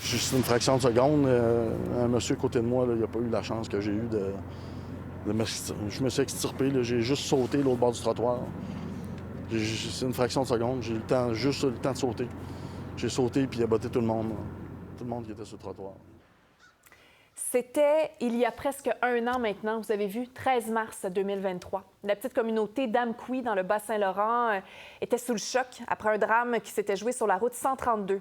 Juste une fraction de seconde, un monsieur à côté de moi, là, il n'a pas eu la chance que j'ai eue je me suis extirpé, là, j'ai juste sauté l'autre bord du trottoir. C'est une fraction de seconde, j'ai eu le temps, juste le temps de sauter. J'ai sauté puis il a botté tout le monde, là. Tout le monde qui était sur le trottoir. C'était il y a presque un an maintenant, vous avez vu, 13 mars 2023. La petite communauté d'Amqui, dans le Bas-Saint-Laurent, était sous le choc après un drame qui s'était joué sur la route 132.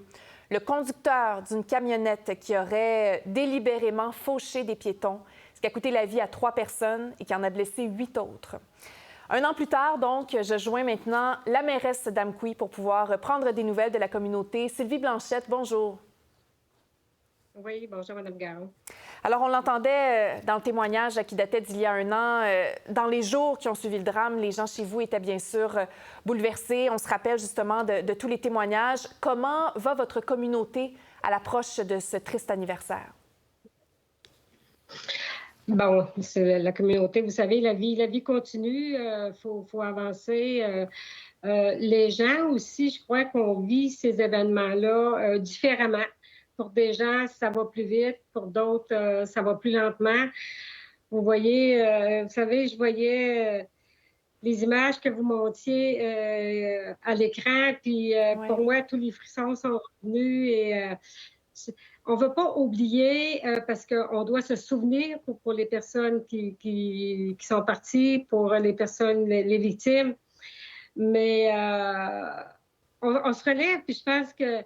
Le conducteur d'une camionnette qui aurait délibérément fauché des piétons, ce qui a coûté la vie à 3 personnes et qui en a blessé 8 autres. Un an plus tard, donc, je joins maintenant la mairesse d'Amqui pour pouvoir prendre des nouvelles de la communauté. Sylvie Blanchette, bonjour. Oui, bonjour, Mme Garon. Alors, on l'entendait dans le témoignage qui datait d'il y a un an. Dans les jours qui ont suivi le drame, les gens chez vous étaient bien sûr bouleversés. On se rappelle justement de tous les témoignages. Comment va votre communauté à l'approche de ce triste anniversaire? Bon, c'est la communauté, vous savez, la vie continue, faut avancer. Les gens aussi, je crois qu'on vit ces événements-là différemment. Pour des gens, ça va plus vite, pour d'autres, ça va plus lentement. Vous voyez, vous savez, je voyais les images que vous montiez à l'écran, puis pour Oui. moi, tous les frissons sont revenus et on ne veut pas oublier parce qu'on doit se souvenir pour les personnes qui sont parties, pour les personnes, les victimes. Mais on se relève, puis je pense que,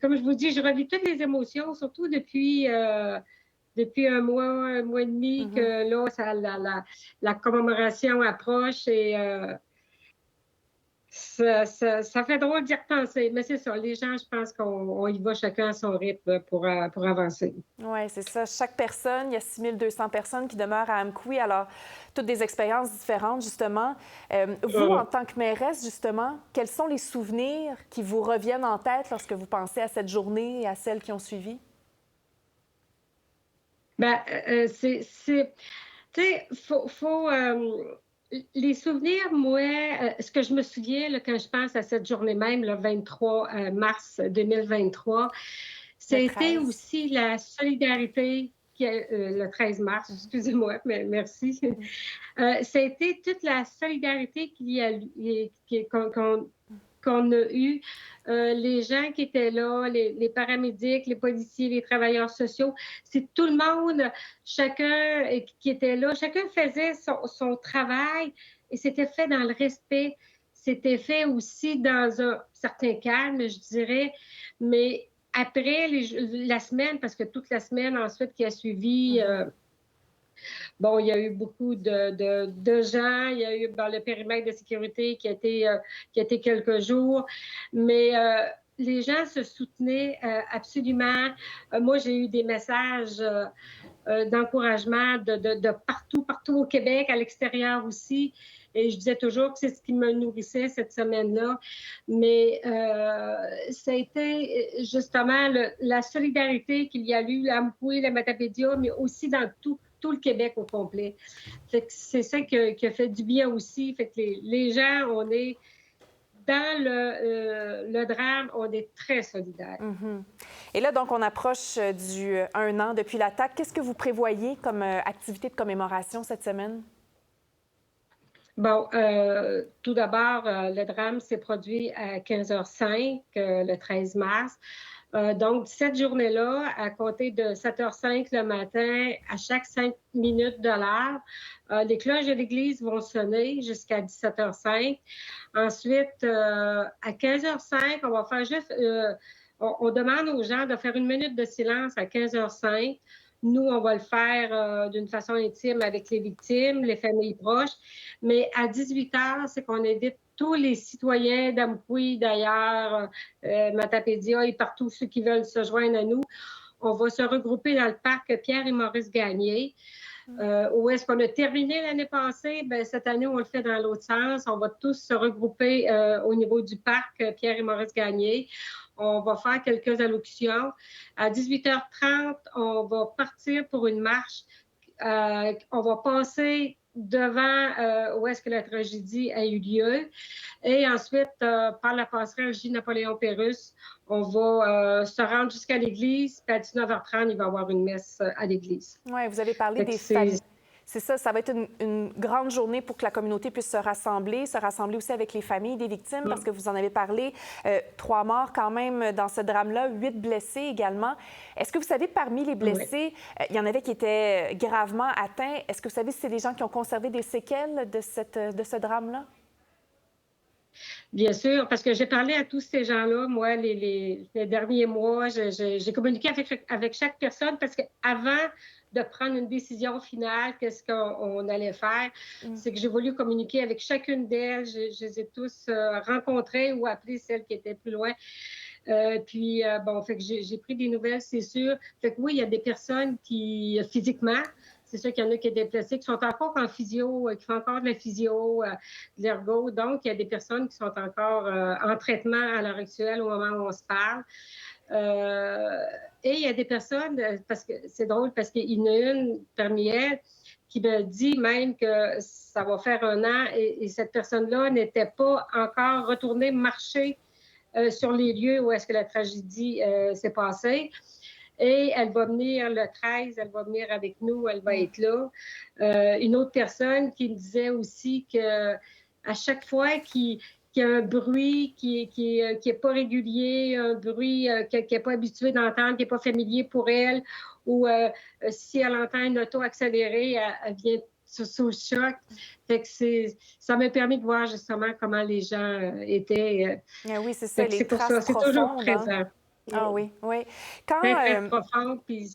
comme je vous dis, je revis toutes les émotions, surtout depuis un mois et demi, que là, la commémoration approche et ça fait drôle d'y repenser. Mais c'est ça, les gens, je pense qu'on y va chacun à son rythme pour avancer. Oui, c'est ça. Chaque personne, il y a 6200 personnes qui demeurent à Amqui, alors toutes des expériences différentes, justement. Vous, en tant que mairesse, justement, quels sont les souvenirs qui vous reviennent en tête lorsque vous pensez à cette journée et à celles qui ont suivi? Ben, tu sais, les souvenirs, moi, ce que je me souviens là, quand je pense à cette journée même, le 23 mars 2023, Le c'était 13. aussi la solidarité, le 13 mars, excusez-moi, mais merci. C'était toute la solidarité qu'il y a, qu'on a eue, les gens qui étaient là, les paramédics, les policiers, les travailleurs sociaux, c'est tout le monde, chacun qui était là, chacun faisait son travail et c'était fait dans le respect. C'était fait aussi dans un certain calme, je dirais, mais après la semaine, parce que toute la semaine ensuite qui a suivi, bon, il y a eu beaucoup de gens, il y a eu dans le périmètre de sécurité qui a été quelques jours, mais les gens se soutenaient absolument. Moi, j'ai eu des messages d'encouragement de partout au Québec, à l'extérieur aussi. Et je disais toujours que c'est ce qui me nourrissait cette semaine-là. Mais ça a été justement la solidarité qu'il y a eu à Amqui, la Matapédia, mais aussi dans tout le Québec au complet. Fait que c'est ça qui a fait du bien aussi. Fait que les gens, on est dans le drame, on est très solidaires. Et là, donc, on approche du 1 an depuis l'attaque. Qu'est-ce que vous prévoyez comme activité de commémoration cette semaine? Bon, tout d'abord, le drame s'est produit à 15h05 le 13 mars. Donc, cette journée-là, à compter de 7h05 le matin, à chaque 5 minutes de l'heure, les cloches de l'église vont sonner jusqu'à 17h05. Ensuite, à 15h05, on va faire juste... on demande aux gens de faire une minute de silence à 15h05. Nous, on va le faire d'une façon intime avec les victimes, les familles proches. Mais à 18h, c'est qu'on invite tous les citoyens d'Amqui, d'ailleurs, Matapédia et partout ceux qui veulent se joindre à nous. On va se regrouper dans le parc Pierre et Maurice Gagné. Où est-ce qu'on a terminé l'année passée? Bien, cette année, on le fait dans l'autre sens. On va tous se regrouper au niveau du parc Pierre et Maurice Gagné. On va faire quelques allocutions. À 18h30, on va partir pour une marche. On va passer devant où est-ce que la tragédie a eu lieu. Et ensuite, par la passerelle J. Napoléon Pérusse, on va se rendre jusqu'à l'église. Puis à 19h30, il va y avoir une messe à l'église. Oui, vous avez parlé des familles. C'est ça, ça va être une grande journée pour que la communauté puisse se rassembler aussi avec les familles des victimes, parce que vous en avez parlé. 3 morts quand même dans ce drame-là, 8 blessés également. Est-ce que vous savez, parmi les blessés, il y en avait qui étaient gravement atteints. Est-ce que vous savez si c'est des gens qui ont conservé des séquelles de ce drame-là? Bien sûr, parce que j'ai parlé à tous ces gens-là, moi, les derniers mois. J'ai communiqué avec chaque personne parce qu'avant de prendre une décision finale, qu'est-ce qu'on allait faire, c'est que j'ai voulu communiquer avec chacune d'elles. Je les ai tous rencontrées ou appelées celles qui étaient plus loin. Puis, fait que j'ai pris des nouvelles, c'est sûr. Fait que oui, il y a des personnes qui, physiquement, c'est sûr qu'il y en a qui sont déplacés, qui sont encore en physio, qui font encore de la physio, de l'ergo. Donc, il y a des personnes qui sont encore en traitement à l'heure actuelle au moment où on se parle. Et il y a des personnes, parce que c'est drôle, parce qu'il y en a une parmi elles qui me dit même que ça va faire 1 an et cette personne-là n'était pas encore retournée marcher sur les lieux où est-ce que la tragédie s'est passée. Et elle va venir le 13, elle va venir avec nous, elle va être là. Une autre personne qui me disait aussi qu'à chaque fois qu'il y a un bruit qui est pas régulier, un bruit qu'elle n'est pas habituée d'entendre, qui n'est pas familier pour elle, ou si elle entend une auto accélérée, elle vient sous le choc. Fait que ça m'a permis de voir justement comment les gens étaient. Oui, c'est ça, les traces profondes. C'est toujours présent. Hein? Ah oui, oui. Quand, très profond, puis...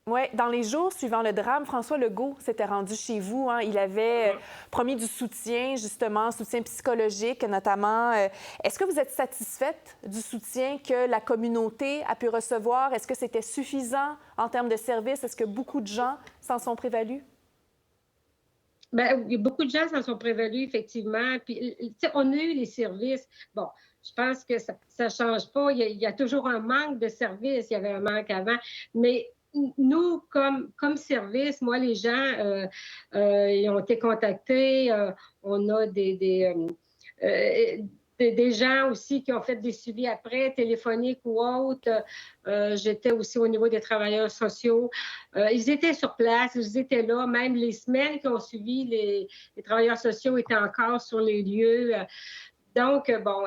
Oui, dans les jours suivant le drame, François Legault s'était rendu chez vous. Hein. Il avait promis du soutien, justement, soutien psychologique notamment. Est-ce que vous êtes satisfaite du soutien que la communauté a pu recevoir? Est-ce que c'était suffisant en termes de services? Est-ce que beaucoup de gens s'en sont prévalus? Bien, beaucoup de gens s'en sont prévalus, effectivement. Puis, on a eu les services. Bon, je pense que ça ne change pas. Il y a toujours un manque de services. Il y avait un manque avant. Mais nous, comme service, moi, les gens, ils ont été contactés. On a des gens aussi qui ont fait des suivis après, téléphoniques ou autres. J'étais aussi au niveau des travailleurs sociaux. Ils étaient sur place, ils étaient là. Même les semaines qui ont suivi, les travailleurs sociaux étaient encore sur les lieux. Donc, bon,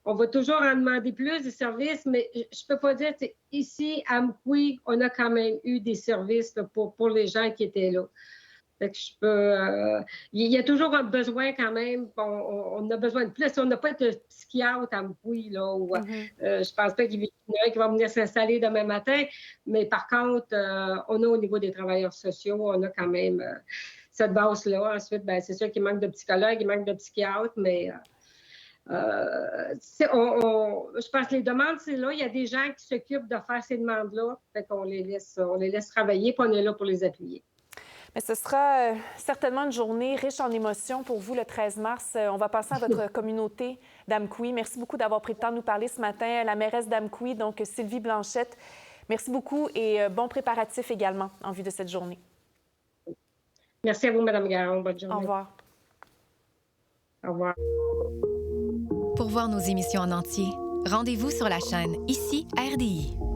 on va toujours en demander plus de services, mais je ne peux pas dire, ici, à Amqui, on a quand même eu des services là, pour les gens qui étaient là. Fait que il y a toujours un besoin quand même. On a besoin de plus. On n'a pas de psychiatre à Amqui, là. Je pense pas qu'il y en a un qui va venir s'installer demain matin. Mais par contre, on a au niveau des travailleurs sociaux, on a quand même cette base-là. Ensuite, ben, c'est sûr qu'il manque de psychologues, il manque de psychiatres, mais... je pense que les demandes, c'est là. Il y a des gens qui s'occupent de faire ces demandes-là. Fait qu'on les laisse travailler, puis on est là pour les appuyer. Mais ce sera certainement une journée riche en émotions pour vous le 13 mars. On va passer à votre communauté d'Amqui. Merci beaucoup d'avoir pris le temps de nous parler ce matin. La mairesse d'Amqui, donc Sylvie Blanchette. Merci beaucoup et bon préparatif également en vue de cette journée. Merci à vous, Mme Garon. Bonne journée. Au revoir. Au revoir. Pour voir nos émissions en entier, rendez-vous sur la chaîne Ici RDI.